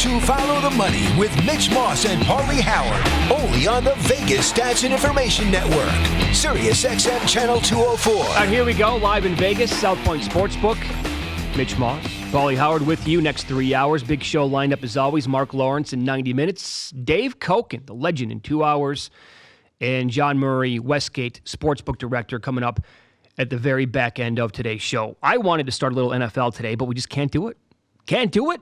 to Follow the Money with Mitch Moss and Pauly Howard, only on the Vegas Stats and Information Network, Sirius XM Channel 204. Here we go, live in Vegas, South Point Sportsbook. Mitch Moss, Pauly Howard with you next 3 hours. Big show lined up as always. Mark Lawrence in 90 minutes. Dave Koken, the legend, in 2 hours. And John Murray, Westgate Sportsbook Director, coming up at the very back end of today's show. I wanted to start a little NFL today, but we just can't do it. Can't do it.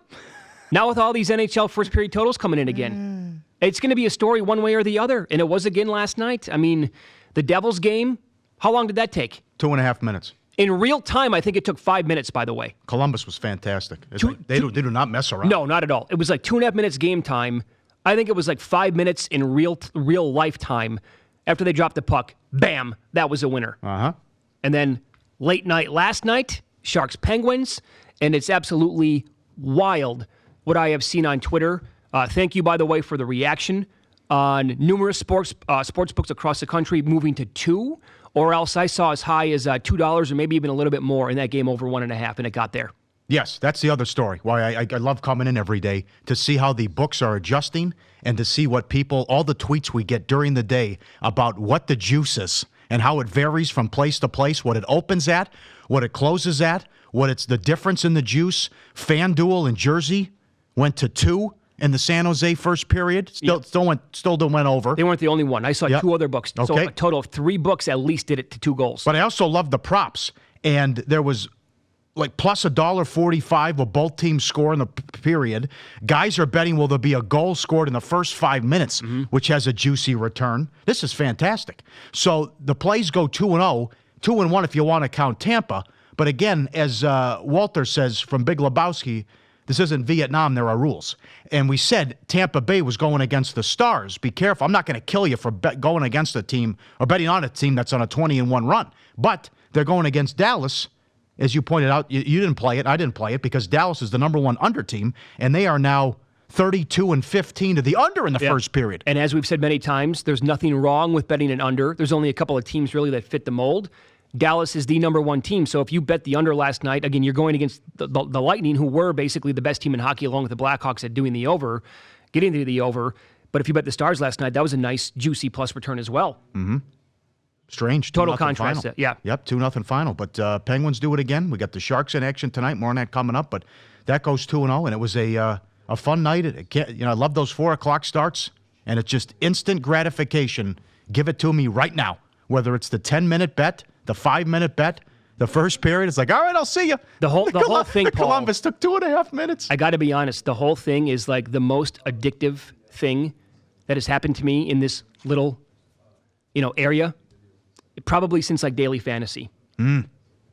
Now with all these NHL first period totals coming in again. It's going to be a story one way or the other, and it was again last night. I mean, the Devils game, how long did that take? 2.5 minutes. In real time, I think it took 5 minutes, by the way. Columbus was fantastic. They do not mess around. No, not at all. It was like 2.5 minutes game time. I think it was like 5 minutes in real lifetime. After they dropped the puck, bam, that was a winner. Uh-huh. And then late night last night, Sharks-Penguins, and it's absolutely wild what I have seen on Twitter. Thank you, by the way, for the reaction on numerous sports books across the country moving to 2, or else I saw as high as $2 or maybe even a little bit more in that game over 1.5, and it got there. Yes, that's the other story. Why I love coming in every day to see how the books are adjusting and to see what all the tweets we get during the day about what the juice is and how it varies from place to place, what it opens at, what it closes at, what it's the difference in the juice. FanDuel in Jersey went to 2 in the San Jose first period. Still went over. They weren't the only one. I saw 2 other books. Okay. So a total of 3 books at least did it to 2 goals. But I also love the props. And there was like plus $1.45 will both teams score in the period. Guys are betting will there be a goal scored in the first 5 minutes, which has a juicy return. This is fantastic. So the plays go 2-0, 2-1 if you want to count Tampa. But again, as Walter says from Big Lebowski, this isn't Vietnam, there are rules. And we said Tampa Bay was going against the Stars. Be careful. I'm not going to kill you for going against a team or betting on a team that's on a 20-1 run. But they're going against Dallas. As you pointed out, you didn't play it. I didn't play it because Dallas is the number 1 under team, and they are now 32-15 to the under in the first period. And as we've said many times, there's nothing wrong with betting an under. There's only a couple of teams really that fit the mold. Dallas is the number 1 team. So if you bet the under last night, again, you're going against the Lightning, who were basically the best team in hockey along with the Blackhawks at getting to the over. But if you bet the Stars last night, that was a nice, juicy plus return as well. Mm-hmm. Strange. Total contrast. Yeah. Yep, 2-0 final. But Penguins do it again. We got the Sharks in action tonight. More on that coming up. But that goes 2-0, and it was a fun night. I love those 4 o'clock starts, and it's just instant gratification. Give it to me right now. Whether it's the 10-minute bet, the 5-minute bet, the first period, it's like, all right, I'll see you. The whole thing, Paul, Columbus took 2.5 minutes. I got to be honest. The whole thing is like the most addictive thing that has happened to me in this little, area. Probably since like daily fantasy,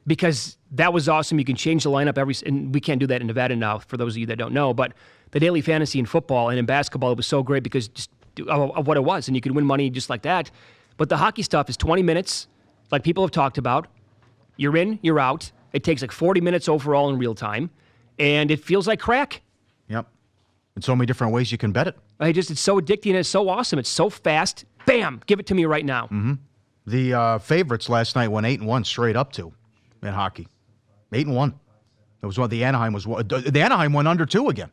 because that was awesome. You can change the lineup and we can't do that in Nevada now. For those of you that don't know, but the daily fantasy in football and in basketball, it was so great because just of what it was, and you could win money just like that. But the hockey stuff is 20 minutes, like people have talked about. You're in, you're out. It takes like 40 minutes overall in real time, and it feels like crack. Yep, in so many different ways you can bet it. It's so addicting. And it's so awesome. It's so fast. Bam! Give it to me right now. Mm-hmm. The favorites last night went 8-1 straight up to in hockey. 8-1. It was what the Anaheim was. The Anaheim went under 2 again.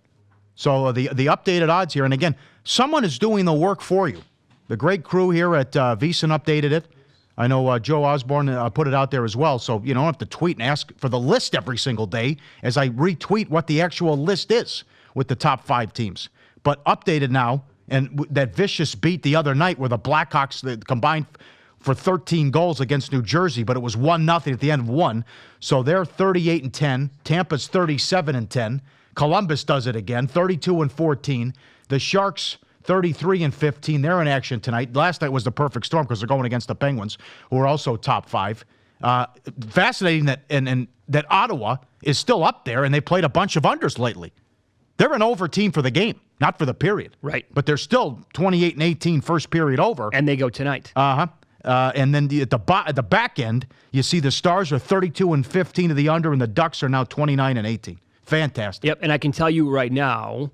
So the updated odds here, and again, someone is doing the work for you. The great crew here at VSiN updated it. I know Joe Osborne put it out there as well. So you don't have to tweet and ask for the list every single day as I retweet what the actual list is with the top 5 teams. But updated now, and that vicious beat the other night where the Blackhawks combined for 13 goals against New Jersey, but it was 1-0 at the end of 1. So they're 38-10. Tampa's 37-10. Columbus does it again, 32-14. The Sharks 33-15. They're in action tonight. Last night was the perfect storm because they're going against the Penguins, who are also top 5. Fascinating that and that Ottawa is still up there, and they played a bunch of unders lately. They're an over team for the game, not for the period. Right. But they're still 28-18 first period over. And they go tonight. Uh-huh. And then at the back end, you see the Stars are 32-15 to the under, and the Ducks are now 29-18. Fantastic. Yep, and I can tell you right now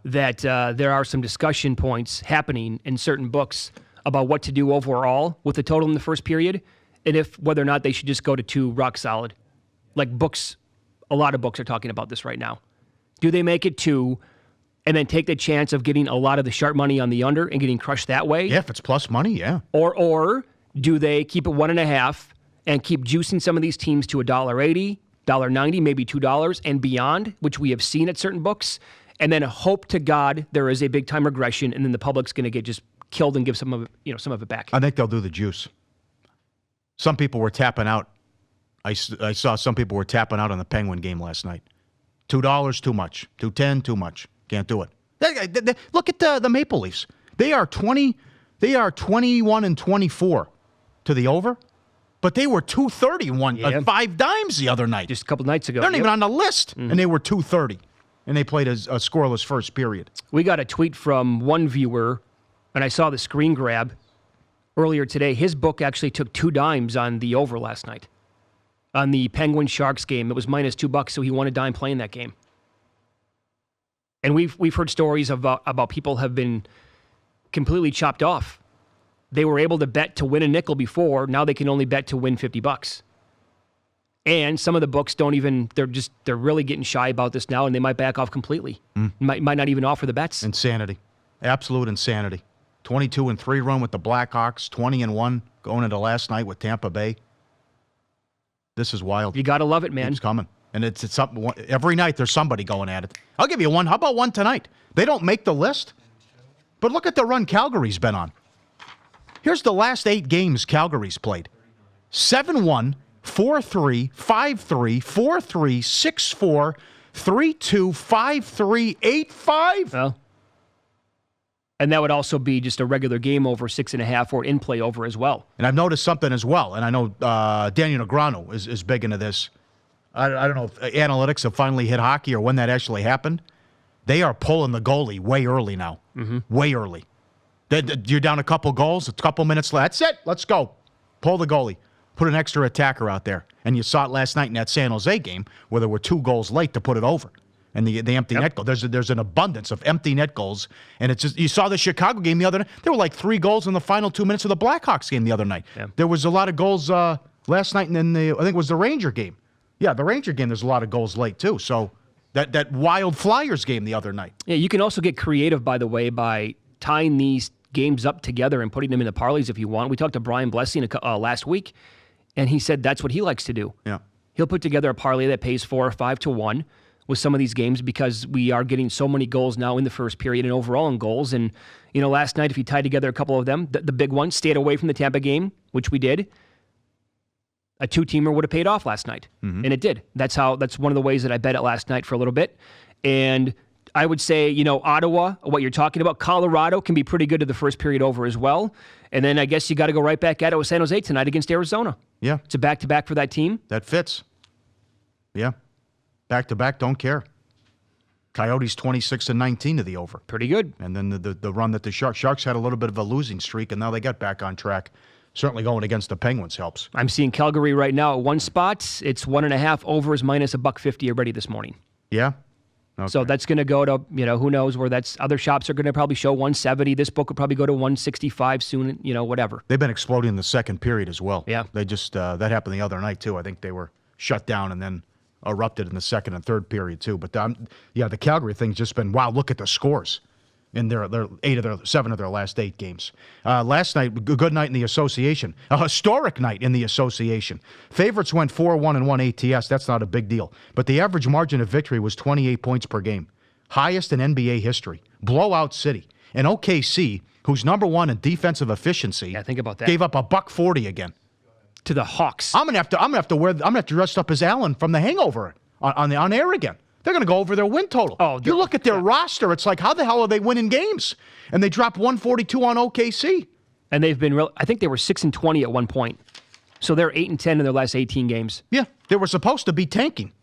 that there are some discussion points happening in certain books about what to do overall with the total in the first period, and whether or not they should just go to 2 rock solid. Like books, a lot of books are talking about this right now. Do they make it 2, and then take the chance of getting a lot of the sharp money on the under and getting crushed that way? Yeah, if it's plus money, yeah. Or do they keep it 1.5 and keep juicing some of these teams to $1.80, $1.90, maybe $2 and beyond, which we have seen at certain books, and then hope to God there is a big time regression, and then the public's going to get just killed and give some of it back? I think they'll do the juice. Some people were tapping out. I saw some people were tapping out on the Penguin game last night. $2 too much. $2.10 too much. Can't do it. Look at the Maple Leafs. They are 21-24 to the over, but they were 230 at 5 dimes the other night. Just a couple nights ago. They're not even on the list, and they were 230, and they played a scoreless first period. We got a tweet from one viewer, and I saw the screen grab earlier today. His book actually took 2 dimes on the over last night. On the Penguins-Sharks game, it was minus $2, so he won a dime playing that game. And we've heard stories about people have been completely chopped off. They were able to bet to win a nickel before. Now they can only bet to win $50. And some of the books they're really getting shy about this now, and they might back off completely. Might not even offer the bets. Insanity. Absolute insanity. 22-3 run with the Blackhawks, 20-1 going into last night with Tampa Bay. This is wild. You got to love it, man. It's coming. And it's up every night there's somebody going at it. I'll give you one. How about one tonight? They don't make the list, but look at the run Calgary's been on. Here's the last 8 games Calgary's played. 7-1, 4-3, 5-3, 4-3, 6-4, 3-2, 5-3, 8-5. Well, and that would also be just a regular game over 6.5 or in play over as well. And I've noticed something as well, and I know Daniel Negreanu is big into this. I don't know if analytics have finally hit hockey or when that actually happened. They are pulling the goalie way early now. Way early. You're down a couple goals, a couple minutes left. That's it. Let's go. Pull the goalie. Put an extra attacker out there. And you saw it last night in that San Jose game where there were 2 goals late to put it over. And the empty net goal. There's an abundance of empty net goals. And it's just, you saw the Chicago game the other night. There were like 3 goals in the final 2 minutes of the Blackhawks game the other night. Yeah. There was a lot of goals last night in I think it was the Ranger game. Yeah, the Ranger game, there's a lot of goals late, too. So that Wild Flyers game the other night. Yeah, you can also get creative, by the way, by tying these games up together and putting them into parlays if you want. We talked to Brian Blessing last week, and he said that's what he likes to do. Yeah. He'll put together a parlay that pays 4 or 5 to 1 with some of these games because we are getting so many goals now in the first period and overall in goals. And, last night, if you tied together a couple of them, the big one, stayed away from the Tampa game, which we did. A 2-teamer would have paid off last night, and it did. That's one of the ways that I bet it last night for a little bit. And I would say, Ottawa, what you're talking about, Colorado can be pretty good to the first period over as well. And then I guess you got to go right back at it with San Jose tonight against Arizona. Yeah. It's a back-to-back for that team. That fits. Yeah. Back-to-back, don't care. Coyotes 26-19 to the over. Pretty good. And then the run that the Sharks had a little bit of a losing streak, and now they got back on track. Certainly going against the Penguins helps. I'm seeing Calgary right now at 1 spot. It's 1.5 overs minus $1.50 already this morning. Yeah? Okay. So that's going to go to, who knows where that's. Other shops are going to probably show 170. This book will probably go to 165 soon, whatever. They've been exploding in the second period as well. Yeah. They just, that happened the other night too. I think they were shut down and then erupted in the second and third period too. But the Calgary thing's just been, wow, look at the scores. In their 7 of their last 8 games. Last night, good night in the association. A historic night in the association. Favorites went 4-1 and 1 ATS. That's not a big deal. But the average margin of victory was 28 points per game. Highest in NBA history. Blowout city. And OKC, who's number 1 in defensive efficiency, think about that. Gave up $140 again. To the Hawks. I'm gonna have to dress up as Allen from The Hangover on air again. They're going to go over their win total. Oh, you look at their roster, it's like, how the hell are they winning games? And they dropped 142 on OKC. And they've been I think they were 6-20 at one point. So they're 8-10 in their last 18 games. Yeah, they were supposed to be tanking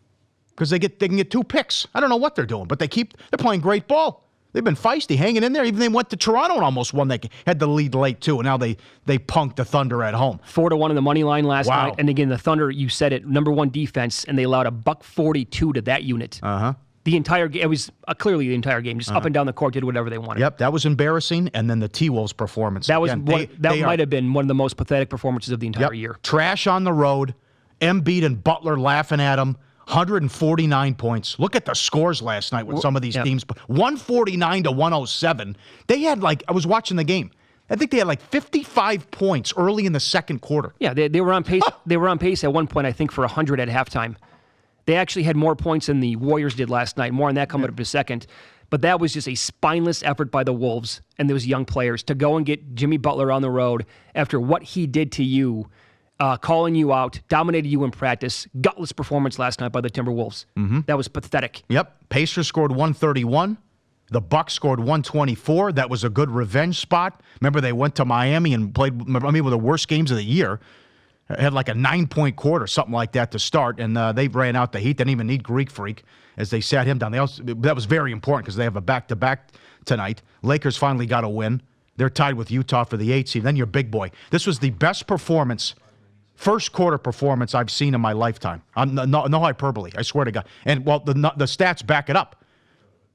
because they can get 2 picks. I don't know what they're doing, but they're playing great ball. They've been feisty, hanging in there. Even they went to Toronto and almost won. They had the lead late, too, and now they punked the Thunder at home. 4-1 in the money line last night. And again, the Thunder, you said it, number 1 defense, and they allowed $142 to that unit. The entire game, it was clearly the entire game, just up and down the court, did whatever they wanted. Yep, that was embarrassing. And then the T-Wolves performance. That might have been one of the most pathetic performances of the entire year. Trash on the road, Embiid and Butler laughing at them. 149 points. Look at the scores last night with some of these teams. 149 to 107. They had I was watching the game. I think they had 55 points early in the second quarter. Yeah, they were on pace. They were on pace at one point, I think, for 100 at halftime. They actually had more points than the Warriors did last night. More on that coming up in a second. But that was just a spineless effort by the Wolves and those young players to go and get Jimmy Butler on the road after what he did to you, calling you out, dominated you in practice. Gutless performance last night by the Timberwolves. Mm-hmm. That was pathetic. Yep. Pacers scored 131. The Bucks scored 124. That was a good revenge spot. Remember, they went to Miami and played, one of the worst games of the year. Had a 9-point quarter, something like that to start, and they ran out the Heat. They didn't even need Greek Freak as they sat him down. That was very important because they have a back-to-back tonight. Lakers finally got a win. They're tied with Utah for the 8th seed. Then your big boy. This was the best performance, first quarter performance I've seen in my lifetime. No hyperbole, I swear to God. And, the stats back it up.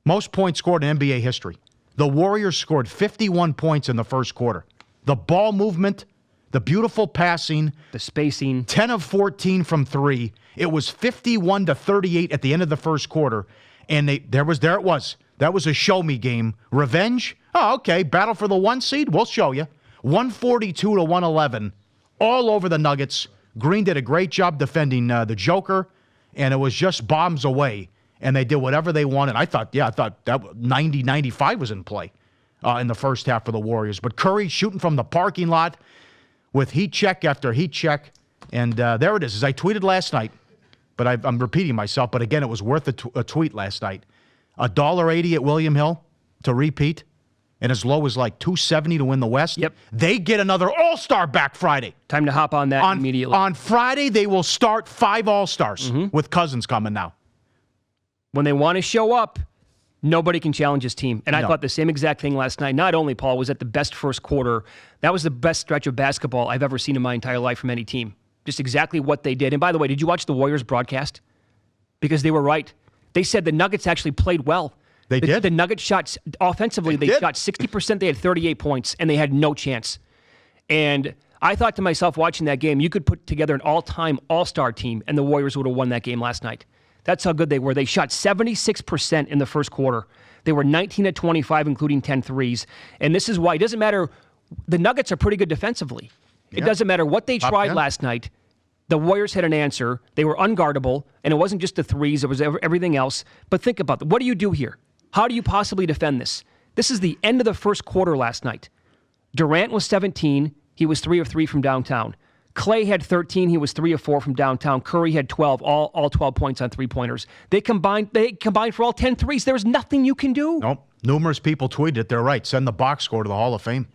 Most points scored in NBA history. The Warriors scored 51 points in the first quarter. The ball movement, the beautiful passing, the spacing, 10 of 14 from 3. It was 51 to 38 at the end of the first quarter, and there it was. That was a show me game. Revenge? Oh, okay. Battle for the 1 seed? We'll show you. 142 to 111, all over the Nuggets. Green did a great job defending the Joker, and it was just bombs away. And they did whatever they wanted. I thought that 90-95 was in play in the first half for the Warriors. But Curry shooting from the parking lot with heat check after heat check. And there it is. As I tweeted last night, but I'm repeating myself, but again, it was worth a tweet last night. $1.80 at William Hill to repeat, and as low as $2.70 to win the West. Yep. They get another All-Star back Friday. Time to hop on that immediately. On Friday, they will start 5 All-Stars with Cousins coming now. When they want to show up, nobody can challenge his team. And I thought the same exact thing last night. Not only, Paul, was at the best first quarter, that was the best stretch of basketball I've ever seen in my entire life from any team. Just exactly what they did. And by the way, did you watch the Warriors broadcast? Because they were right. They said the Nuggets actually played well. They did? The Nuggets shot offensively. They shot 60%. They had 38 points, and they had no chance. And I thought to myself watching that game, you could put together an all-time all-star team, and the Warriors would have won that game last night. That's how good they were. They shot 76% in the first quarter. They were 19 at 25, including 10 threes. And this is why it doesn't matter. The Nuggets are pretty good defensively. It doesn't matter what they tried last night. The Warriors had an answer. They were unguardable, and it wasn't just the threes. It was everything else. But think about it. What do you do here? How do you possibly defend this? This is the end of the first quarter last night. Durant was 17. He was 3 of 3 from downtown. Clay had 13. He was 3 of 4 from downtown. Curry had 12, all 12 points on three-pointers. They combined for all 10 threes. There's nothing you can do. Nope. Numerous people tweeted it. They're right. Send the box score to the Hall of Fame.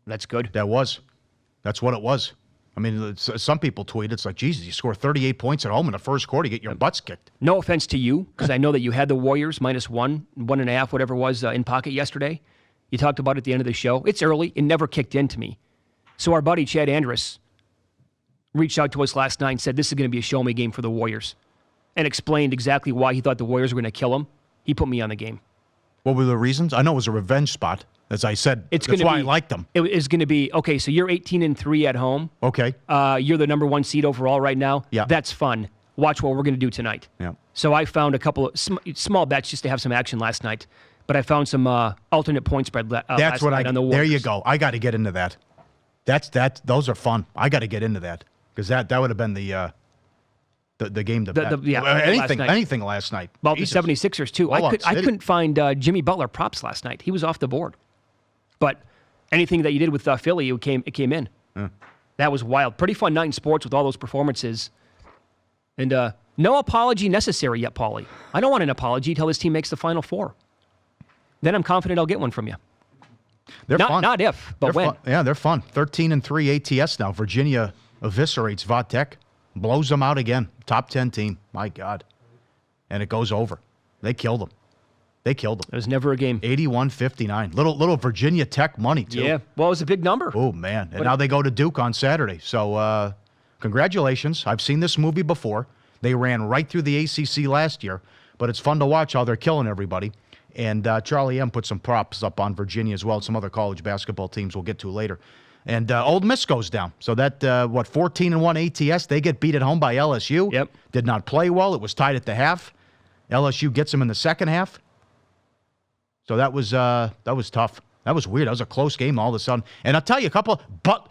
That's good. That's what it was. I mean, some people tweet, it's like, Jesus, you score 38 points at home in the first quarter, you get your butts kicked. No offense to you, because I know that you had the Warriors -1, 1.5, whatever it was, in pocket yesterday. You talked about it at the end of the show. It's early. It never kicked into me. So our buddy Chad Andrus reached out to us last night and said this is going to be a show-me game for the Warriors and explained exactly why he thought the Warriors were going to kill him. He put me on the game. What were the reasons? I know it was a revenge spot. As I said, that's why I liked them. It is going to be, okay, so you're 18-3 at home. Okay. You're the number 1 seed overall right now. Yeah. That's fun. Watch what we're going to do tonight. Yeah. So I found a couple of small bets just to have some action last night, but I found some alternate point spread last night on the Warriors. There you go. I got to get into that. Those are fun. I got to get into that because that would have been the game to bet. Anything last night. Well, the 76ers, too. I couldn't find Jimmy Butler props last night. He was off the board. But anything that you did with Philly, it came in. That was wild. Pretty fun night in sports with all those performances. And no apology necessary yet, Pauly. I don't want an apology until this team makes the Final Four. Then I'm confident I'll get one from you. They're fun. Not if, but when. Yeah, they're fun. 13-3 ATS now. Virginia eviscerates Vatech. Blows them out again. Top 10 team. My God. And it goes over. They killed them. It was never a game. 81-59. Little Virginia Tech money, too. Yeah. Well, it was a big number. Oh, man. And now they go to Duke on Saturday. So, congratulations. I've seen this movie before. They ran right through the ACC last year. But it's fun to watch how they're killing everybody. And Charlie M. put some props up on Virginia as well. Some other college basketball teams we'll get to later. And Ole Miss goes down. So that, 14-1 ATS, they get beat at home by LSU. Yep. Did not play well. It was tied at the half. LSU gets them in the second half. So that was tough. That was weird. That was a close game all of a sudden. And I'll tell you,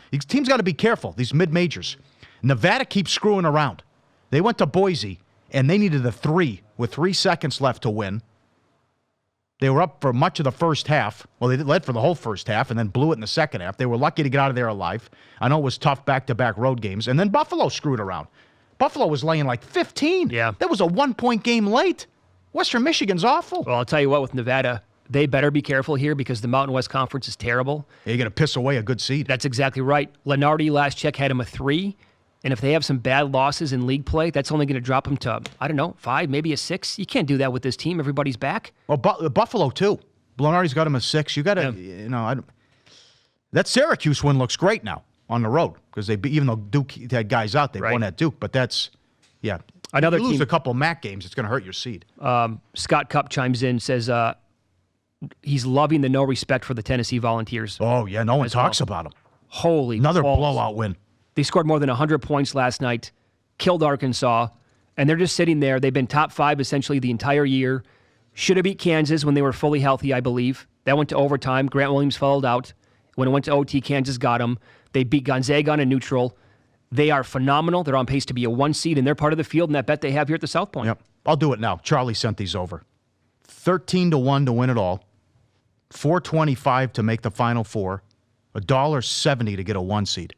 these teams got to be careful, these mid-majors. Nevada keeps screwing around. They went to Boise, and they needed a 3 with 3 seconds left to win. They were up for much of the first half. Well, they led for the whole first half and then blew it in the second half. They were lucky to get out of there alive. I know it was tough back-to-back road games. And then Buffalo screwed around. Buffalo was laying like 15. Yeah. That was a 1-point game late. Western Michigan's awful. Well, I'll tell you what, with Nevada, they better be careful here because the Mountain West Conference is terrible. You're going to piss away a good seed. That's exactly right. Lenardi, last check, had him a 3. And if they have some bad losses in league play, that's only going to drop them to, 5, maybe a 6. You can't do that with this team. Everybody's back. Well, Buffalo, too. Lenardi's got him a 6. You got to, that Syracuse win looks great now on the road because even though Duke had guys out, they won at Duke. But that's, Another you lose team, a couple MAC games, it's going to hurt your seed. Scott Cup chimes in, says he's loving the no respect for the Tennessee Volunteers. Oh, yeah, no one talks about them. Holy Another balls. blowout win. They scored more than 100 points last night, killed Arkansas, and they're just sitting there. They've been top 5 essentially the entire year. Should have beat Kansas when they were fully healthy, I believe. That went to overtime. Grant Williams fouled out. When it went to OT, Kansas got them. They beat Gonzaga on a neutral. They are phenomenal. They're on pace to be a 1 seed, and they're part of the field in that bet they have here at the South Point. Yep. I'll do it now. Charlie sent these over. 13-1 to win it all. $4.25 to make the Final Four. $1.70 to get a 1 seed.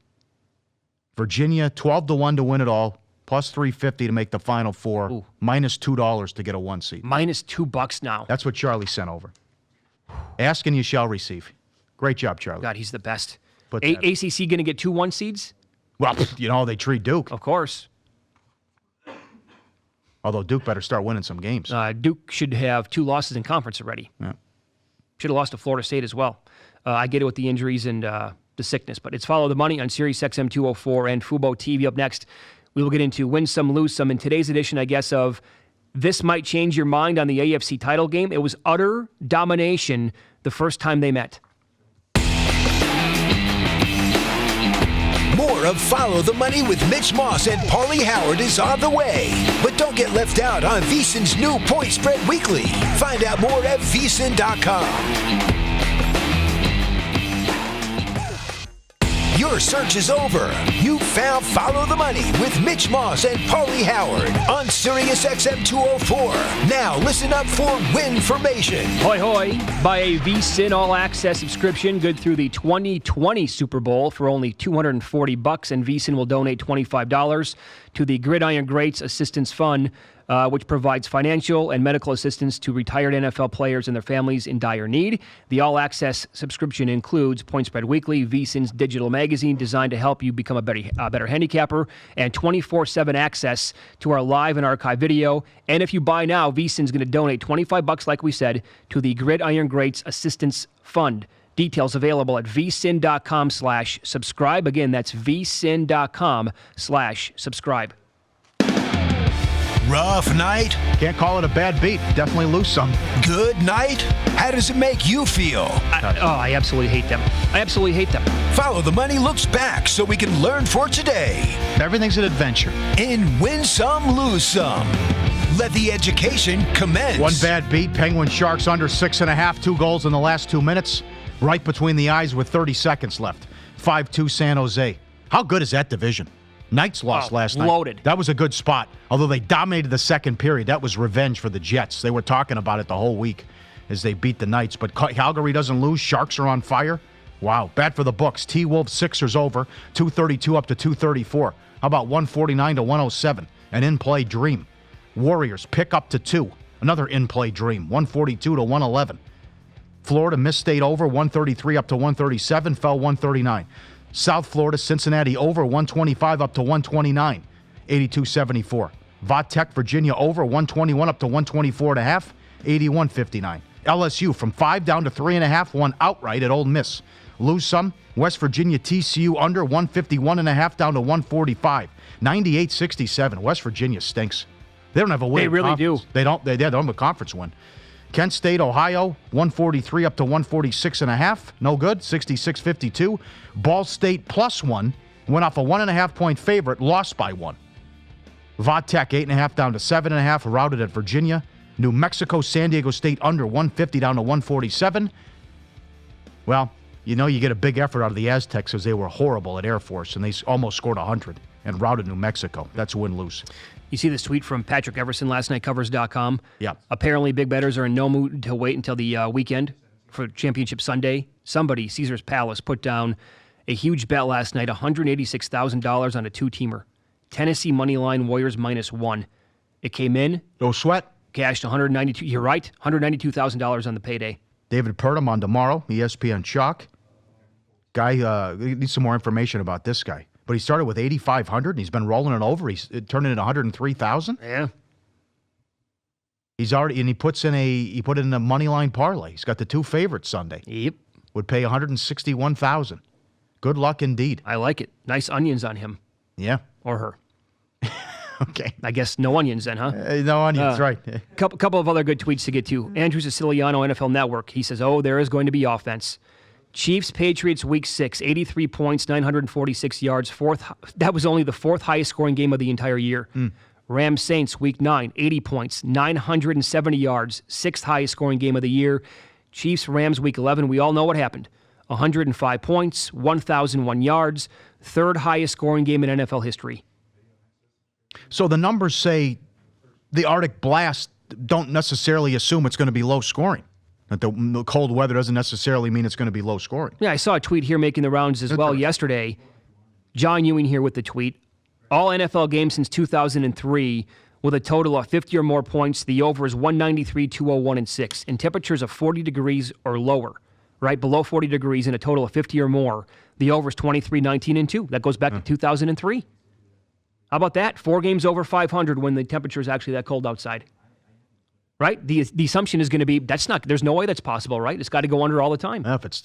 Virginia, 12-1 to win it all. Plus $3.50 to make the Final Four. Ooh. Minus $2 to get a 1 seed. Minus $2 now. That's what Charlie sent over. Ask and you shall receive. Great job, Charlie. God, he's the best. Put ACC going to get 2 1 seeds? Well, they treat Duke. Of course. Although Duke better start winning some games. Duke should have 2 losses in conference already. Yeah. Should have lost to Florida State as well. I get it with the injuries and the sickness, but it's Follow the Money on Sirius XM 204 and fuboTV. Up next, we will get into Win Some, Lose Some. In today's edition, I guess, of This Might Change Your Mind on the AFC title game. It was utter domination the first time they met. More of Follow the Money with Mitch Moss and Pauly Howard is on the way. But don't get left out on VSiN's new Point Spread Weekly. Find out more at VSiN.com. Your search is over. You found Follow the Money with Mitch Moss and Pauly Howard on Sirius XM 204. Now listen up for Winformation. Hoi hoi. Buy a VSiN All Access subscription good through the 2020 Super Bowl for only $240, and VSiN will donate $25 to the Gridiron Greats Assistance Fund, which provides financial and medical assistance to retired NFL players and their families in dire need. The All Access subscription includes Point Spread Weekly, VSiN's digital magazine designed to help you become a better handicapper, and 24/7 access to our live and archive video. And if you buy now, VSiN's going to donate $25, like we said, to the Gridiron Greats Assistance Fund. Details available at vsin.com/subscribe. Again, that's vsin.com/subscribe. Rough night? Can't call it a bad beat. Definitely lose some. Good night? How does it make you feel? I absolutely hate them. I absolutely hate them. Follow the Money looks back so we can learn for today. Everything's an adventure. And win some, lose some. Let the education commence. One bad beat. Penguin Sharks under 6.5. 2 goals in the last 2 minutes. Right between the eyes with 30 seconds left. 5-2 San Jose. How good is that division? Knights lost last night. Loaded. That was a good spot. Although they dominated the second period. That was revenge for the Jets. They were talking about it the whole week as they beat the Knights. But Calgary doesn't lose. Sharks are on fire. Wow. Bad for the books. T-Wolves Sixers over. 232 up to 234. How about 149 to 107? An in-play dream. Warriors pick up to 2. Another in-play dream. 142 to 111. Florida Miss State over. 133 up to 137. Fell 139. South Florida, Cincinnati over 125 up to 129, 82-74. Va-Tech, Virginia over 121 up to 124.5, 81-59. LSU from 5 down to 3.5, won outright at Ole Miss. Lose some. West Virginia, TCU under 151.5 down to 145, 98-67. West Virginia stinks. They don't have a win. They really do. They don't have a conference win. Kent State, Ohio, 143 up to 146.5. No good, 66-52. Ball State +1. Went off a 1.5 point favorite, lost by 1. Va Tech, 8.5 down to 7.5, routed at Virginia. New Mexico, San Diego State under 150 down to 147. Well, you know you get a big effort out of the Aztecs because they were horrible at Air Force, and they almost scored 100 and routed New Mexico. That's win-lose. You see this tweet from Patrick Everson last night, covers.com. Yeah. Apparently, big bettors are in no mood to wait until the weekend for Championship Sunday. Somebody, Caesar's Palace, put down a huge bet last night, $186,000 on a two-teamer. Tennessee moneyline, Warriors -1. It came in. No sweat. Cashed $192. You're right, $192,000 on the payday. David Purdom on tomorrow, ESPN Chalk. Guy, needs some more information about this guy. But he started with 8,500, and he's been rolling it over. He's turning it into 103,000. Yeah. He's already, and he put it in a money line parlay. He's got the two favorites Sunday. Yep. Would pay 161,000. Good luck indeed. I like it. Nice onions on him. Yeah. Or her. Okay. I guess no onions then, huh? No onions, right. Couple of other good tweets to get to. Andrew Siciliano, NFL Network. He says, there is going to be offense. Chiefs, Patriots, Week 6, 83 points, 946 yards. That was only the fourth highest scoring game of the entire year. Rams, Saints, Week 9, 80 points, 970 yards, sixth highest scoring game of the year. Chiefs, Rams, Week 11, we all know what happened. 105 points, 1,001 yards, third highest scoring game in NFL history. So the numbers say the Arctic blast don't necessarily assume it's going to be low scoring. That the cold weather doesn't necessarily mean it's going to be low scoring. Yeah, I saw a tweet here making the rounds as well yesterday. John Ewing here with the tweet. All NFL games since 2003 with a total of 50 or more points. The over is 193, 201, and 6. In temperatures of 40 degrees or lower, right below 40 degrees and a total of 50 or more, the over is 23, 19, and 2. That goes back to 2003. How about that? 4 games over 500 when the temperature is actually that cold outside. Right? The assumption is going to be, there's no way that's possible, right? It's got to go under all the time. If it's,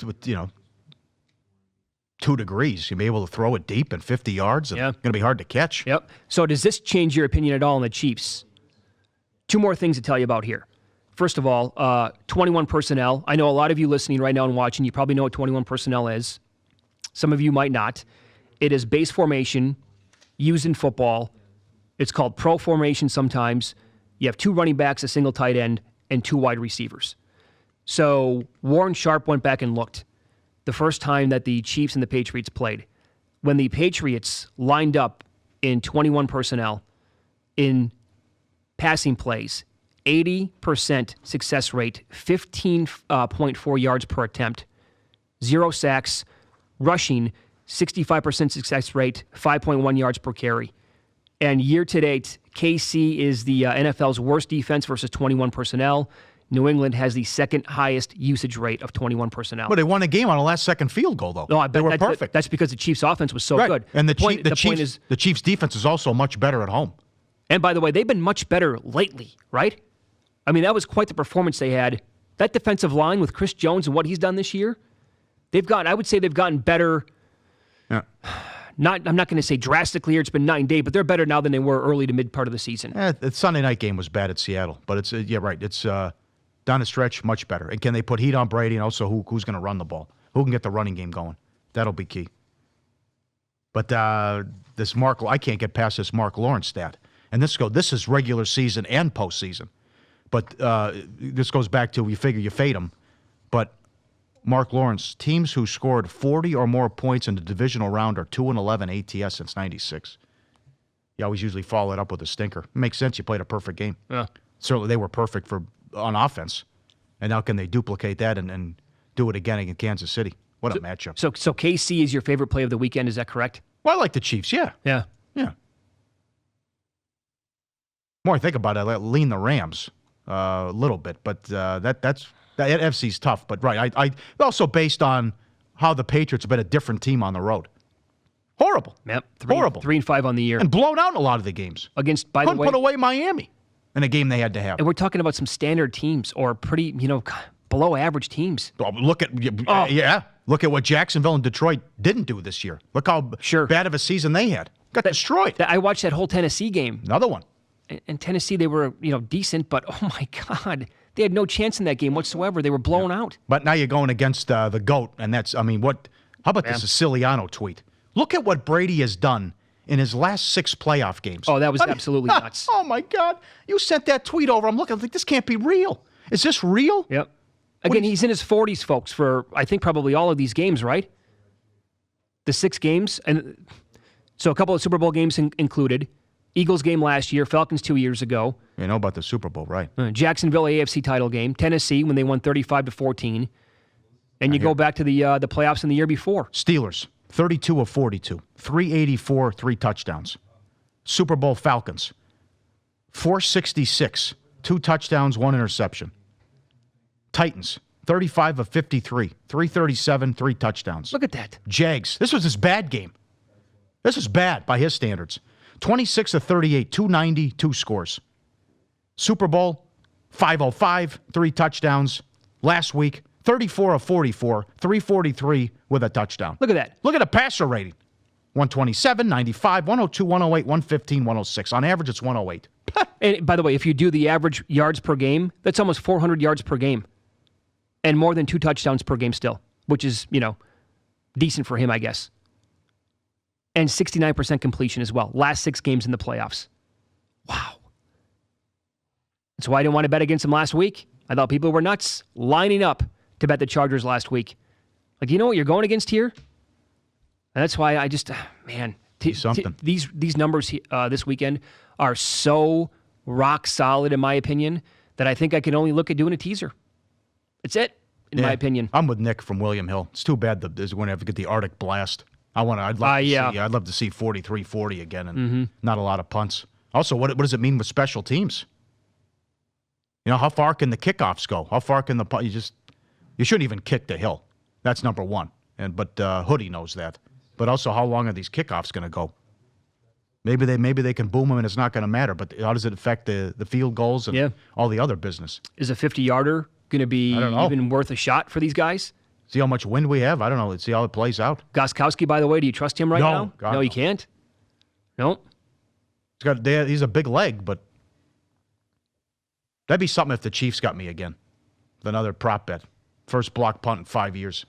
2 degrees, you'll be able to throw it deep and 50 yards. And It's going to be hard to catch. Yep. So does this change your opinion at all on the Chiefs? 2 more things to tell you about here. First of all, 21 personnel. I know a lot of you listening right now and watching, you probably know what 21 personnel is. Some of you might not. It is base formation used in football. It's called pro formation sometimes. You have 2 running backs, a single tight end, and 2 wide receivers. So Warren Sharp went back and looked the first time that the Chiefs and the Patriots played. When the Patriots lined up in 21 personnel in passing plays, 80% success rate, 15.4 yards per attempt, 0 sacks, rushing, 65% success rate, 5.1 yards per carry. And year-to-date, KC is the NFL's worst defense versus 21 personnel. New England has the second highest usage rate of 21 personnel. But they won a game on a last-second field goal, though. No, I bet they were perfect. That's because the Chiefs' offense was so good. And the point is, Chiefs' defense is also much better at home. And by the way, they've been much better lately, right? I mean, that was quite the performance they had. That defensive line with Chris Jones and what he's done this year, I would say they've gotten better. Yeah. I'm not going to say drastically, or it's been 9 days, but they're better now than they were early to mid part of the season. The Sunday night game was bad at Seattle, but it's right. It's down the stretch much better. And can they put heat on Brady? And also, who's going to run the ball? Who can get the running game going? That'll be key. But I can't get past this Mark Lawrence stat. And this is regular season and postseason. But this goes back to you figure you fade them, but Mark Lawrence, teams who scored 40 or more points in the divisional round are 2-11 ATS since '96. You always usually follow it up with a stinker. It makes sense. You played a perfect game. Yeah. Certainly they were perfect on offense. And now can they duplicate that and do it again against Kansas City? What a matchup. So KC is your favorite play of the weekend. Is that correct? Well, I like the Chiefs, yeah. Yeah. Yeah. More I think about it, I lean the Rams a little bit, but that's that FC's tough. But right, I also based on how the Patriots have been a different team on the road. Horrible. Yep. Horrible. 3-5 on the year. And blown out in a lot of the games. Against, by the way, couldn't put away Miami in a game they had to have. And we're talking about some standard teams or pretty, below average teams. Look at what Jacksonville and Detroit didn't do this year. Look how bad of a season they had. Got destroyed. I watched that whole Tennessee game. Another one. In Tennessee, they were, decent, but oh my God, They had no chance in that game whatsoever. They were blown out. But now you're going against the GOAT, and that's, I mean, what? How about this Siciliano tweet? Look at what Brady has done in his last 6 playoff games. Oh, that was absolutely nuts. Oh, my God. You sent that tweet over. I'm looking, like, this can't be real. Is this real? Yep. Again, he's in his 40s, folks, for I think probably all of these games, right? The 6 games. And so a couple of Super Bowl games included. Eagles game last year, Falcons 2 years ago. You know about the Super Bowl, right? Jacksonville AFC title game, Tennessee when they won 35-14. And you go back to the playoffs in the year before. Steelers, 32 of 42, 384, 3 touchdowns. Super Bowl Falcons, 466, 2 touchdowns, 1 interception. Titans, 35 of 53, 337, 3 touchdowns. Look at that. Jags, this was his bad game. This is bad by his standards. 26 of 38, 290, 2 scores. Super Bowl, 505, 3 touchdowns. Last week, 34 of 44, 343 with a touchdown. Look at that. Look at the passer rating. 127, 95, 102, 108, 115, 106. On average, it's 108. And by the way, if you do the average yards per game, that's almost 400 yards per game. And more than 2 touchdowns per game still, which is, decent for him, I guess. And 69% completion as well. Last 6 games in the playoffs. Wow. That's why I didn't want to bet against him last week. I thought people were nuts lining up to bet the Chargers last week. Like, you know what you're going against here? And that's why I just, man, these numbers this weekend are so rock solid, in my opinion, that I think I can only look at doing a teaser. It's it, in my opinion. I'm with Nick from William Hill. It's too bad that we're going to have to get the Arctic blast. I'd love to see 43-40 again, and not a lot of punts. Also, what does it mean with special teams? How far can the kickoffs go? How far can the punt? You shouldn't even kick the hill. That's number one. But Hoodie knows that. But also, how long are these kickoffs going to go? Maybe they can boom them and it's not going to matter. But how does it affect the field goals and all the other business? Is a 50-yarder going to be even worth a shot for these guys? See how much wind we have? I don't know. Let's see how it plays out. Gostkowski, by the way, do you trust him now? God, no, you can't? No? He's a big leg, but that'd be something if the Chiefs got me again. With another prop bet. First block punt in 5 years.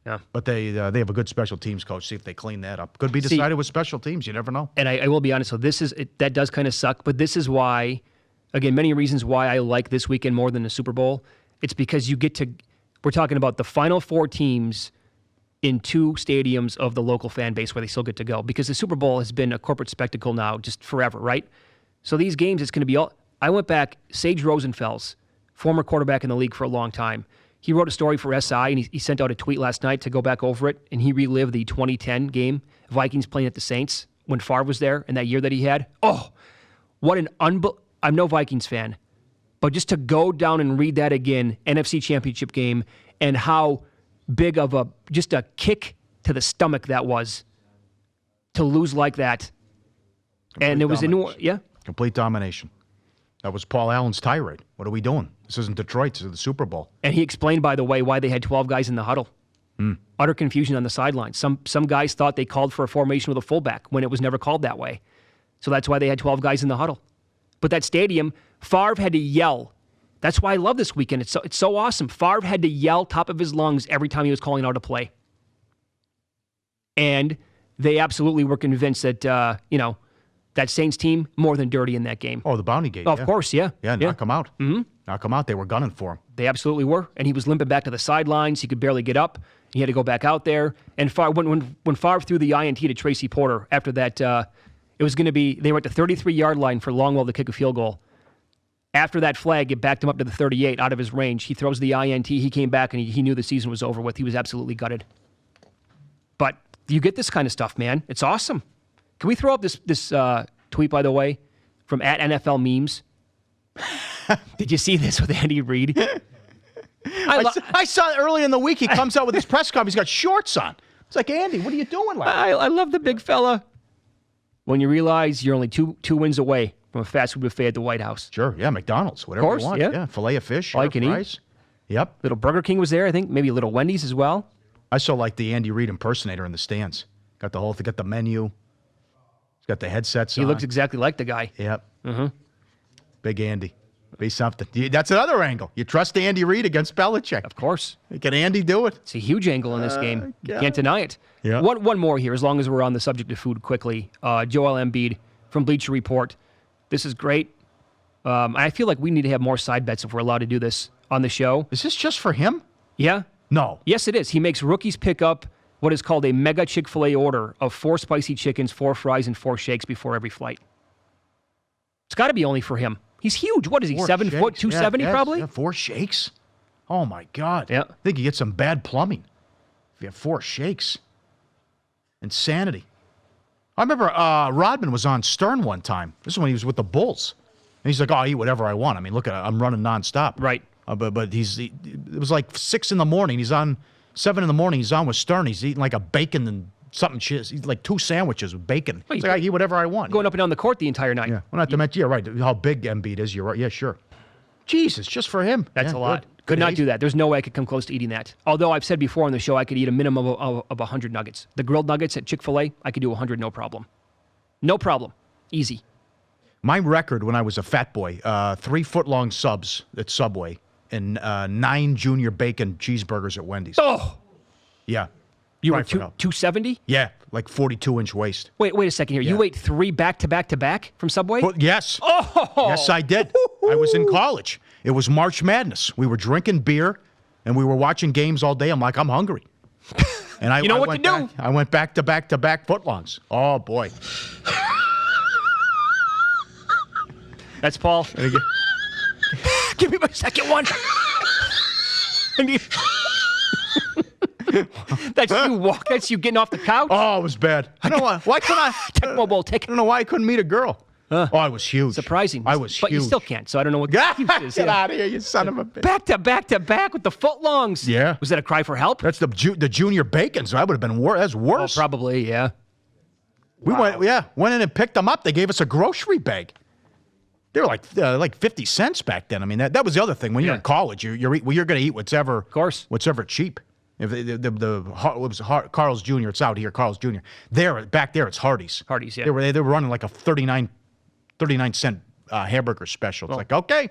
Yeah. But they have a good special teams coach. See if they clean that up. Could be decided with special teams. You never know. And I will be honest. So that does kind of suck. But this is why, again, many reasons why I like this weekend more than the Super Bowl. It's because you get to, we're talking about the final 4 teams in 2 stadiums of the local fan base where they still get to go. Because the Super Bowl has been a corporate spectacle now just forever, right? So these games, it's going to be all. I went back, Sage Rosenfels, former quarterback in the league for a long time. He wrote a story for SI, and he sent out a tweet last night to go back over it, and he relived the 2010 game, Vikings playing at the Saints, when Favre was there, and that year that he had. Oh, what an I'm no Vikings fan, but just to go down and read that again, NFC Championship game, and how big of just a kick to the stomach that was to lose like that. And it was Complete domination. That was Paul Allen's tirade. What are we doing? This isn't Detroit. This is the Super Bowl. And he explained, by the way, why they had 12 guys in the huddle. Utter confusion on the sidelines. Some guys thought they called for a formation with a fullback when it was never called that way. So that's why they had 12 guys in the huddle. But that stadium, Favre had to yell. That's why I love this weekend. It's so awesome. Favre had to yell top of his lungs every time he was calling out a play. And they absolutely were convinced that, that Saints team, more than dirty in that game. Oh, the Bounty Gate. Oh, of course, yeah. Yeah, knock him out. Mm-hmm. Knock him out. They were gunning for him. They absolutely were. And he was limping back to the sidelines. He could barely get up. He had to go back out there. And when Favre threw the INT to Tracy Porter, after that, it was going to be, they were at the 33-yard line for Longwell to kick a field goal. After that flag, it backed him up to the 38 out of his range. He throws the INT. He came back, and he knew the season was over with. He was absolutely gutted. But you get this kind of stuff, man. It's awesome. Can we throw up this tweet, by the way, from @NFL_memes? Did you see this with Andy Reid? I saw it early in the week. He comes out with his press conference. He's got shorts on. It's like, Andy, what are you doing? I love the big fella. When you realize you're only two wins away from a fast food buffet at the White House. Sure, yeah, McDonald's, whatever you want. Yeah, filet of fish, all you can fries. Eat. Yep. Little Burger King was there, I think. Maybe a little Wendy's as well. I saw like the Andy Reid impersonator in the stands. Got the whole thing, got the menu. He's got the headsets on. He looks exactly like the guy. Yep. Mm-hmm. Big Andy. Be something. That's another angle. You trust Andy Reid against Belichick. Of course. Can Andy do it? It's a huge angle in this game. You can't deny it. Yeah. One more here, as long as we're on the subject of food quickly. Joel Embiid from Bleacher Report. This is great. I feel like we need to have more side bets if we're allowed to do this on the show. Is this just for him? Yeah. No. Yes, it is. He makes rookies pick up what is called a mega Chick-fil-A order of 4 spicy chickens, 4 fries, and 4 shakes before every flight. It's got to be only for him. He's huge. What is he, 7 foot, 270 probably? Yeah, 4 shakes? Oh, my God. Yeah. I think you get some bad plumbing if you have 4 shakes. Insanity. I remember Rodman was on Stern one time. This is when he was with the Bulls. And he's like, I eat whatever I want. I mean, look at it. I'm running nonstop. Right. But it was like 6 in the morning. He's on 7 in the morning. He's on with Stern. He's eating like a bacon and something. He's like 2 sandwiches with bacon. He's like, I eat whatever I want. Going up and down the court the entire night. Yeah. Well, not to mention, yeah, right. How big Embiid is. You're right. Yeah, sure. Jesus, just for him. That's a lot. Could not do that. There's no way I could come close to eating that. Although I've said before on the show I could eat a minimum of 100 nuggets. The grilled nuggets at Chick-fil-A, I could do 100 no problem. No problem. Easy. My record when I was a fat boy, 3-foot-long subs at Subway and 9 junior bacon cheeseburgers at Wendy's. Oh! Yeah. You were 270? Yeah, like 42-inch waist. Wait a second here. Yeah. You ate 3 back-to-back-to-back from Subway? Well, yes. Oh! Yes, I did. I was in college. It was March Madness. We were drinking beer, and we were watching games all day. I'm like, I'm hungry. And I, you know I what went to do. Back, I went back-to-back-to-back footlongs. Oh, boy. That's Paul. Give me my second one. That's you walk. That's you getting off the couch. Oh, it was bad. I don't know why. Why couldn't I? Tecmo Bowl tick. I don't know why I couldn't meet a girl. Oh, I was huge. Surprising. I was but huge. you still can't, so I don't know what the excuse is. Get out of here, you son of a bitch. Back-to-back-to-back with the footlongs. Yeah. Was that a cry for help? That's the junior bacons. That would have been worse. That's worse. Oh, probably, yeah. We went in and picked them up. They gave us a grocery bag. They were like 50 cents back then. I mean, that was the other thing. When you're in college, you're going to eat whatever cheap. If it was Carl's Jr., it's out here, Carl's Jr. Back there, it's Hardee's. Hardee's, yeah. They were running like a 39-cent hamburger special. It's like, okay,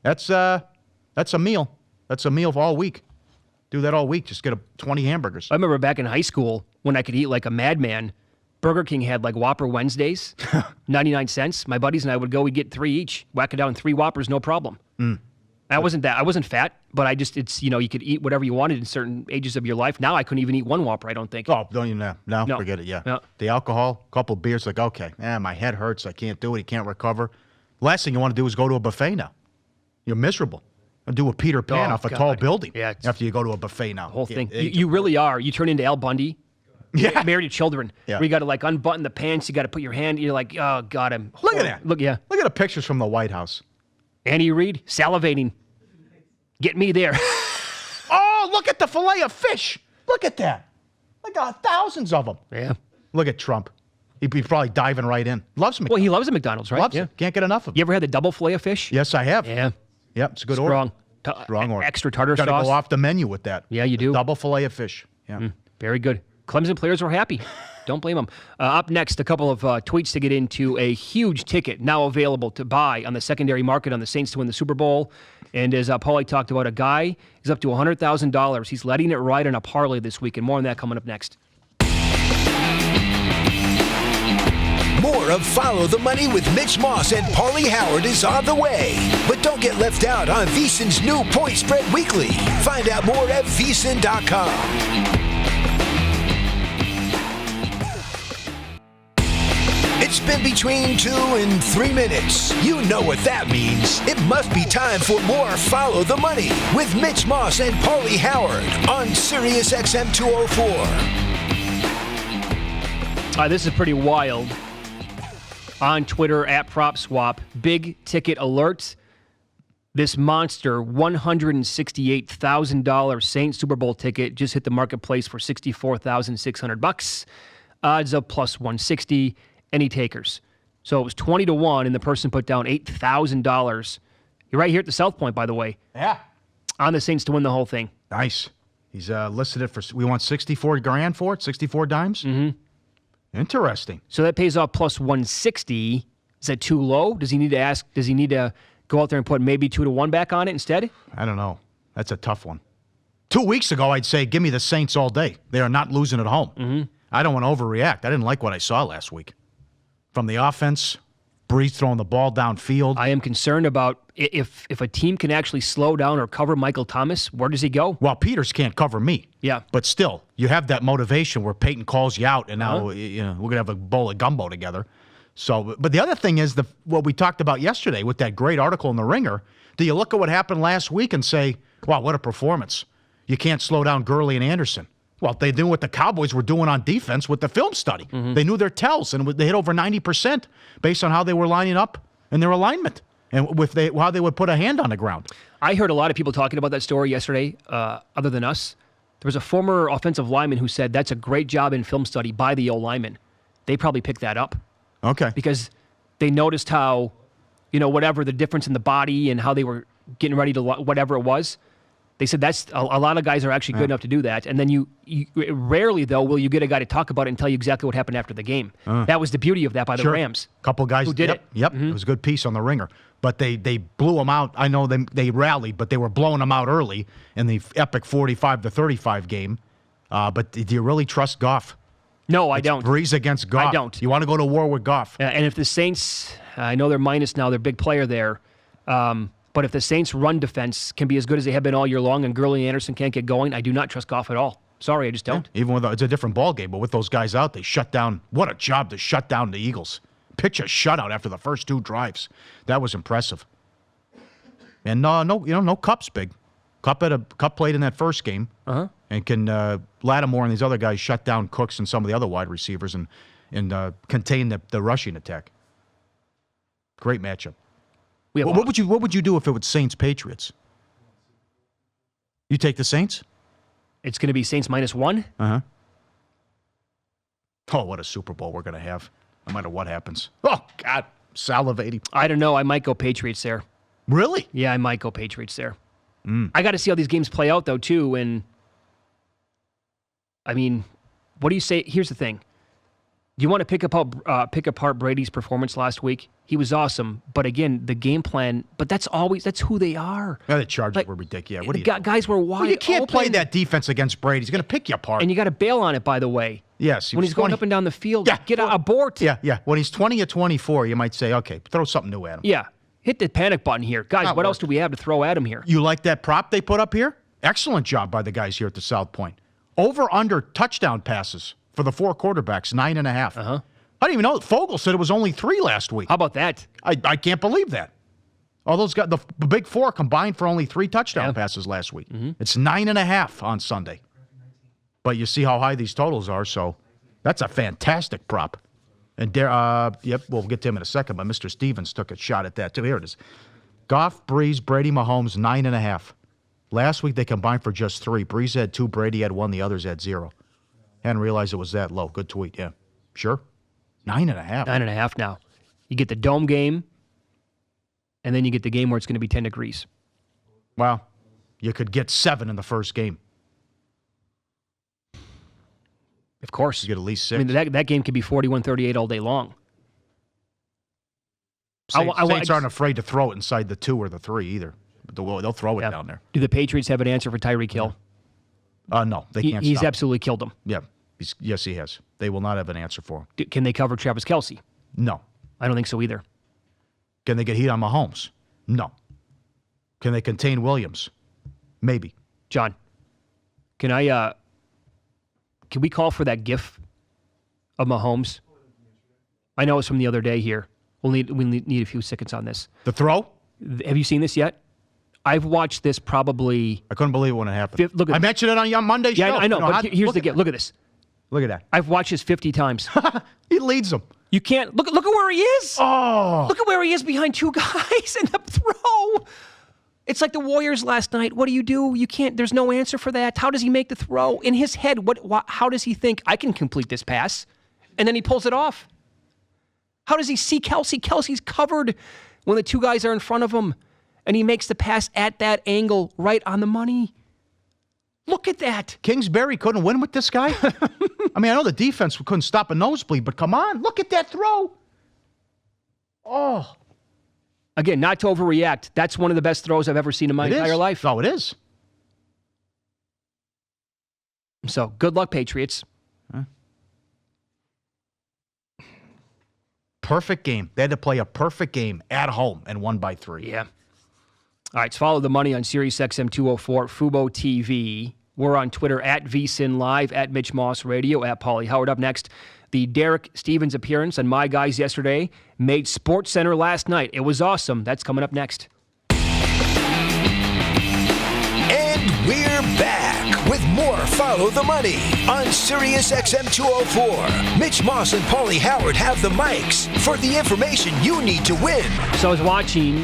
that's a meal. That's a meal for all week. Do that all week. Just get 20 hamburgers. I remember back in high school when I could eat like a madman. Burger King had like Whopper Wednesdays, 99 cents. My buddies and I would go. We'd get 3 each, whack it down 3 Whoppers, no problem. I wasn't fat, but it's you could eat whatever you wanted in certain ages of your life. Now I couldn't even eat 1 Whopper. I don't think. Oh, don't you know? No, forget it. Yeah. The alcohol, couple beers, like okay, my head hurts. I can't do it. You can't recover. Last thing you want to do is go to a buffet now. You're miserable. And do a Peter Pan off a tall building. Yeah, after you go to a buffet now. The whole thing. You really are. You turn into Al Bundy. Yeah. Married to Children. Yeah. Where you got to like unbutton the pants. You got to put your hand. You're like, oh God, I'm. Look at that. Look at the pictures from the White House. Andy Reid salivating. Get me there. Oh, look at the fillet of fish. Look at that. Like thousands of them. Yeah. Look at Trump. He'd be probably diving right in. Loves McDonald's. Well, he loves the McDonald's, right? Loves it. Can't get enough of it. You ever had the double fillet of fish? Yes, I have. Yeah. Yep, it's a good Strong. order. Strong order. Extra tartar sauce. Got to go off the menu with that. Yeah, you do. Double fillet of fish. Yeah. Very good. Clemson players were happy. Don't blame them. Up next, a couple of tweets to get into. A huge ticket now available to buy on the secondary market on the Saints to win the Super Bowl. And as Pauly talked about, a guy is up to $100,000. He's letting it ride on a parlay this week, and more on that coming up next. More of Follow the Money with Mitch Moss and Pauly Howard is on the way. But don't get left out on VSiN's new Point Spread Weekly. Find out more at VSiN.com. It's been between 2 and 3 minutes. You know what that means. It must be time for more Follow the Money with Mitch Moss and Pauly Howard on Sirius XM 204. This is pretty wild. On Twitter, at PropSwap, big ticket alert. This monster $168,000 Saints Super Bowl ticket just hit the marketplace for $64,600. Odds of plus 160. Any takers? So it was 20-1, and the person put down $8,000. You're right here at the South Point, by the way. Yeah. On the Saints to win the whole thing. Nice. He's listed it for. We want 64 grand for it. 64 dimes. Mm-hmm. Interesting. So that pays off plus 160. Is that too low? Does he need to Go out there and put maybe 2-1 back on it instead? I don't know. That's a tough one. 2 weeks ago, I'd say, give me the Saints all day. They are not losing at home. Mm-hmm. I don't want to overreact. I didn't like what I saw last week. From the offense, Breeze throwing the ball downfield. I am concerned about if a team can actually slow down or cover Michael Thomas, where does he go? Well, Peters can't cover me. Yeah. But still, you have that motivation where Peyton calls you out, and now we're going to have a bowl of gumbo together. So, but the other thing is what we talked about yesterday with that great article in The Ringer. Do you look at what happened last week and say, wow, what a performance. You can't slow down Gurley and Anderson. Well, they knew what the Cowboys were doing on defense with the film study. Mm-hmm. They knew their tells, and they hit over 90% based on how they were lining up and their alignment and how they would put a hand on the ground. I heard a lot of people talking about that story yesterday, other than us. There was a former offensive lineman who said that's a great job in film study by the O-lineman. They probably picked that up. Okay. Because they noticed how, whatever the difference in the body and how they were getting ready to whatever it was. They said that's a lot of guys are actually good enough to do that. And then you rarely, though, will you get a guy to talk about it and tell you exactly what happened after the game. That was the beauty of that by the Rams. A couple guys who did it. Yep. Mm-hmm. It was a good piece on The Ringer. But they blew them out. I know they rallied, but they were blowing them out early in the epic 45-35 game. But do you really trust Goff? No, I don't. Breeze against Goff. I don't. You want to go to war with Goff. And if the Saints, I know they're minus now, they're a big player there. But if the Saints' run defense can be as good as they have been all year long and Gurley and Anderson can't get going, I do not trust Goff at all. Sorry, I just don't. Yeah, even with it's a different ball game, but with those guys out, they shut down. What a job to shut down the Eagles. Pitch a shutout after the first 2 drives. That was impressive. And no Cup's big. Cup played in that first game, and can Lattimore and these other guys shut down Cooks and some of the other wide receivers and contain the rushing attack. Great matchup. What would you do if it was Saints Patriots? You take the Saints? It's going to be Saints -1? Uh-huh. Oh, what a Super Bowl we're going to have, no matter what happens. Oh, God, salivating. I don't know. I might go Patriots there. Really? Yeah, I might go Patriots there. I got to see how these games play out, though, too. And, I mean, what do you say? Here's the thing. Do you want to pick apart Brady's performance last week? He was awesome, but again, the game plan. But that's who they are. Yeah, the Chargers were ridiculous. What guys were wide. Well, you can't open. play that defense against Brady. He's going to pick you apart. And you got to bail on it, by the way. Yes, when he's going up and down the field, get abort. Yeah. When he's 20 or 24, you might say, okay, throw something new at him. Yeah, hit the panic button here, guys. What else do we have to throw at him here? You like that prop they put up here? Excellent job by the guys here at the South Point. Over under touchdown passes for the 4 quarterbacks, 9.5. I didn't even know. Fogel said it was only 3 last week. How about that? I can't believe that. All those guys, the big 4 combined for only 3 touchdown passes last week. It's 9.5 on Sunday. But you see how high these totals are, so that's a fantastic prop. And we'll get to him in a second, but Mr. Stevens took a shot at that too. Here it is. Goff, Breeze, Brady, Mahomes, 9.5. Last week they combined for just 3. Breeze had 2, Brady had 1, the others had 0. Hadn't realized it was that low. Good tweet, yeah. Sure. 9.5. 9.5 now. You get the dome game, and then you get the game where it's going to be 10 degrees. Well, you could get 7 in the first game. Of course. You get at least 6. I mean, that game could be 41-38 all day long. Saints aren't afraid to throw it inside the 2 or the 3 either. They'll throw it down there. Do the Patriots have an answer for Tyreek Hill? No, they can't. He's stop absolutely killed him. Yeah. Yes, he has. They will not have an answer for him. Can they cover Travis Kelce? No. I don't think so either. Can they get heat on Mahomes? No. Can they contain Williams? Maybe. John, can we call for that GIF of Mahomes? I know it's from the other day here. We need a few seconds on this. The throw? Have you seen this yet? I've watched this probably. I couldn't believe it when it happened. Look at I mentioned it on your Monday show. Yeah, I know. But here's the GIF. Look at this. Look at that. I've watched this 50 times. He leads them. You can't look at where he is. Oh, look at where he is behind 2 guys in the throw. It's like the Warriors last night. What do? You can't. There's no answer for that. How does he make the throw in his head? How does he think I can complete this pass? And then he pulls it off. How does he see Kelce? Kelce's covered when the 2 guys are in front of him, and he makes the pass at that angle, right on the money. Look at that. Kingsbury couldn't win with this guy? I mean, I know the defense couldn't stop a nosebleed, but come on. Look at that throw. Oh. Again, not to overreact. That's one of the best throws I've ever seen in my entire life. Oh, it is. So, good luck, Patriots. Perfect game. They had to play a perfect game at home and won by 3. Yeah. All right, let's follow the money on Sirius XM 204, fuboTV. We're on Twitter at VSIN Live, at Mitch Moss Radio, at Pauly Howard. Up next, the Derek Stevens appearance on My Guys yesterday made SportsCenter last night. It was awesome. That's coming up next. And we're back with more Follow the Money on Sirius XM 204. Mitch Moss and Pauly Howard have the mics for the information you need to win. So I was watching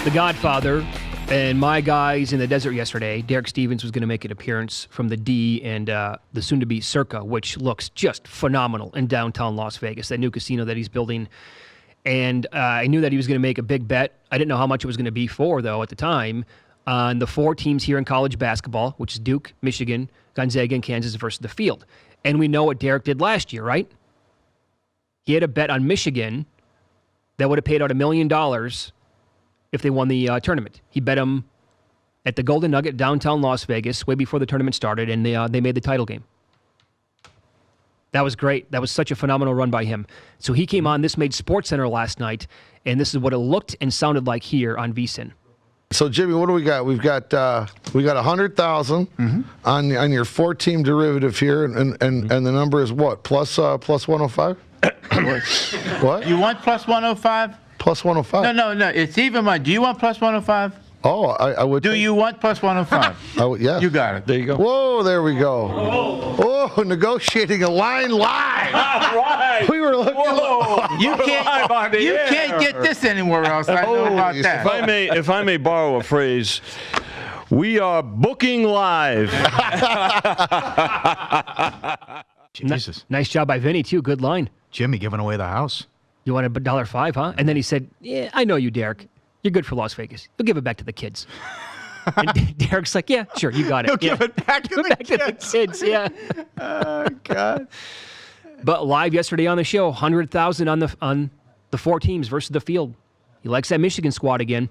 The Godfather and My Guys in the Desert yesterday. Derek Stevens was going to make an appearance from the D and the soon-to-be Circa, which looks just phenomenal in downtown Las Vegas, that new casino that he's building. And I knew that he was going to make a big bet. I didn't know how much it was going to be for, though, at the time, on the 4 teams here in college basketball, which is Duke, Michigan, Gonzaga, and Kansas versus the field. And we know what Derek did last year, right? He had a bet on Michigan that would have paid out $1 million if they won the tournament. He bet them at the Golden Nugget downtown Las Vegas way before the tournament started, and they made the title game. That was great. That was such a phenomenal run by him. So he came on. This made SportsCenter last night, and this is what it looked and sounded like here on VSiN. So Jimmy, what do we got? We got 100,000 on your 4-team derivative here, and the number is what? Plus 105. What? You want plus 105? Plus 105. No. It's even money. Do you want plus 105? Oh, I would. Do you want plus 105? I would, yeah. You got it. There you go. Whoa, there we go. Oh, negotiating a line live. Right. We were looking. Whoa. You can't get this anywhere else. I know about that. If I may borrow a phrase, we are booking live. Jesus. Nice job by Vinny, too. Good line. Jimmy giving away the house. You want $1.05, huh? And then he said, yeah, I know you, Derek. You're good for Las Vegas. You'll give it back to the kids. And Derek's like, yeah, sure, you got it. He'll give it back to the kids, yeah. Oh, God. But live yesterday on the show, 100,000 on the 4 teams versus the field. He likes that Michigan squad again.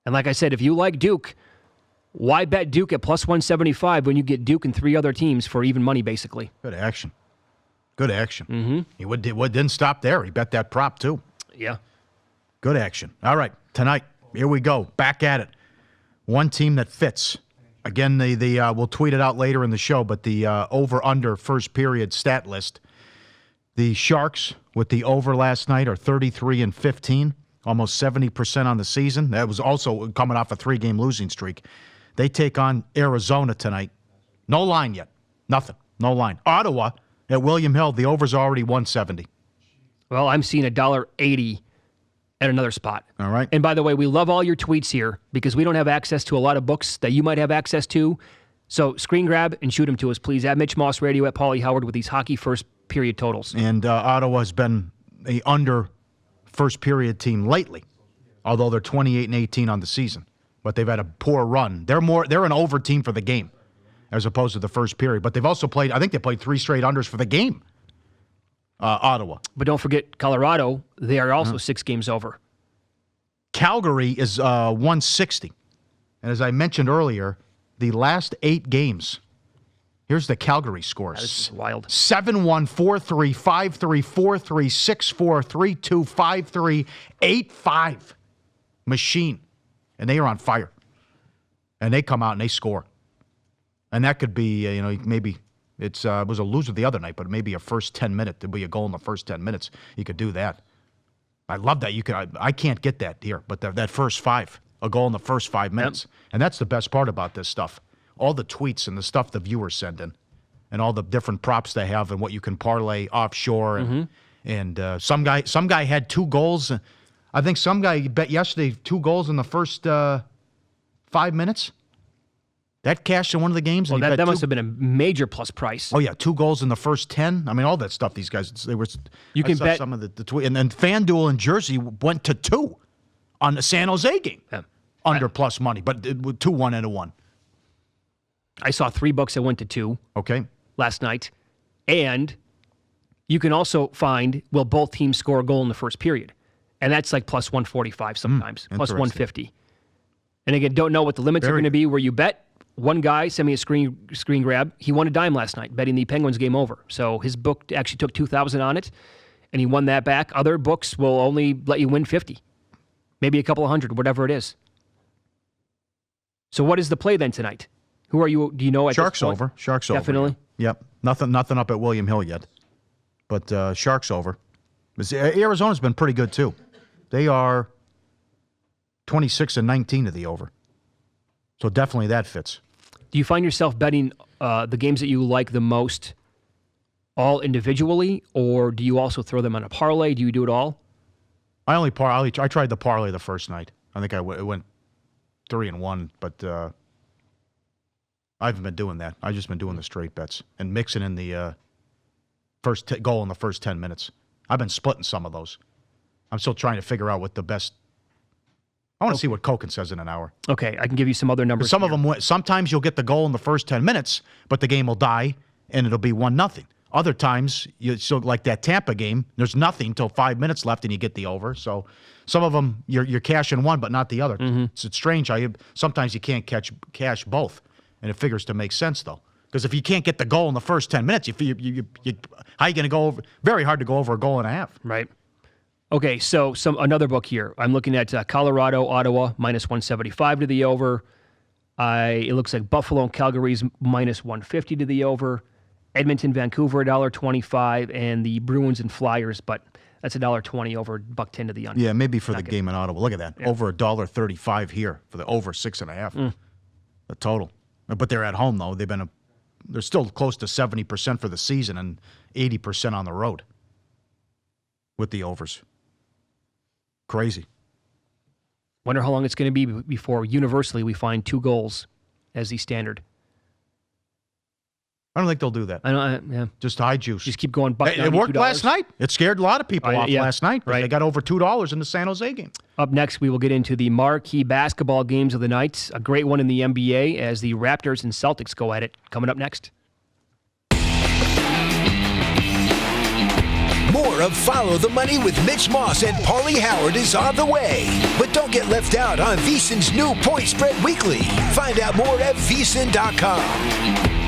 And like I said, if you like Duke, why bet Duke at plus 175 when you get Duke and 3 other teams for even money, basically? Good action. Good action. He didn't stop there. He bet that prop, too. Yeah. Good action. All right, tonight, here we go. Back at it. One team that fits. Again, we'll tweet it out later in the show, but the over-under first period stat list. The Sharks, with the over last night, are 33-15, almost 70% on the season. That was also coming off a 3-game losing streak. They take on Arizona tonight. No line yet. Nothing. No line. Ottawa at William Hill, the over's already 170. Well, I'm seeing $1.80 at another spot. All right. And by the way, we love all your tweets here because we don't have access to a lot of books that you might have access to. So screen grab and shoot them to us, please. At Mitch Moss Radio, at Pauly Howard with these hockey first period totals. And Ottawa has been a under first period team lately, although they're 28-18 on the season. But they've had a poor run. They're an over team for the game as opposed to the first period. But they've also played, I think they played 3 straight unders for the game. Ottawa. But don't forget Colorado. They are also 6 games over. Calgary is 160. And as I mentioned earlier, the last 8 games, here's the Calgary scores. This is wild. 7-1, 4-3, 5-3, 4-3, 6-4, 3-2, 5-3, 8-5. Machine. And they are on fire. And they come out and they score. And that could be, maybe... it was a loser the other night, but maybe a first 10 minute. There'd be a goal in the first 10 minutes. You could do that. I love that. I can't get that here, but that first 5, a goal in the first 5 minutes. Yep. And that's the best part about this stuff. All the tweets and the stuff the viewers send in and all the different props they have and what you can parlay offshore. And some guy had 2 goals. I think some guy bet yesterday 2 goals in the first 5 minutes. That cashed in one of the games. Well, that must have been a major plus price. Oh, yeah, 2 goals in the first 10. I mean, all that stuff, these guys, they were... You can bet... some of the tweet. And then FanDuel in Jersey went to 2 on the San Jose game. Yeah. Under plus money, but 2-1 and a 1. I saw 3 books that went to 2. Okay. Last night. And you can also find, will both teams score a goal in the first period? And that's like plus 145 sometimes, plus interesting. 150. And again, don't know what the limits are going to be where you bet. One guy sent me a screen grab. He won a dime last night betting the Penguins game over. So his book actually took $2,000 on it, and he won that back. Other books will only let you win 50, maybe a couple of hundred, whatever it is. So what is the play then tonight? Who are you? Do you know? At Sharks this point? over. Sharks over. Definitely. Yep. Nothing up at William Hill yet. But Sharks over. Arizona's been pretty good too. They are 26-19 to the over. So definitely that fits. Do you find yourself betting the games that you like the most all individually, or do you also throw them on a parlay? Do you do it all? I tried the parlay the first night. I think it went 3-1, but I haven't been doing that. I've just been doing the straight bets and mixing in the first goal in the first 10 minutes. I've been splitting some of those. I'm still trying to figure out what the best. I want to see what Koken says in an hour. Okay, I can give you some other numbers. Some of them, sometimes you'll get the goal in the first 10 minutes, but the game will die and it'll be 1-0. Other times, so like that Tampa game, there's nothing till 5 minutes left and you get the over. So some of them, you're cashing one, but not the other. Mm-hmm. It's strange how sometimes you can't cash both, and it figures to make sense though. Because if you can't get the goal in the first 10 minutes, how are you going to go over? Very hard to go over a goal and a half. Right. Okay, so another book here. I'm looking at Colorado, Ottawa, minus 175 to the over. It looks like Buffalo and Calgary's minus 150 to the over. Edmonton, Vancouver, $1.25, and the Bruins and Flyers, but that's $1.20 over, $1.10 to the under. Yeah, maybe for the game in Ottawa. Look at that. Yeah. Over $1.35 here for the over 6.5. The total. But they're at home, though. They're still close to 70% for the season and 80% on the road with the overs. Crazy. Wonder how long it's going to be before universally we find 2 goals as the standard. I don't think they'll do that. Yeah. Just high juice. Just keep going. It worked last night. It scared a lot of people off last night. Right. They got over $2 in the San Jose game. Up next, we will get into the marquee basketball games of the night. A great one in the NBA as the Raptors and Celtics go at it. Coming up next. More of Follow the Money with Mitch Moss and Pauly Howard is on the way. But don't get left out on VSiN's new Point Spread Weekly. Find out more at VSiN.com.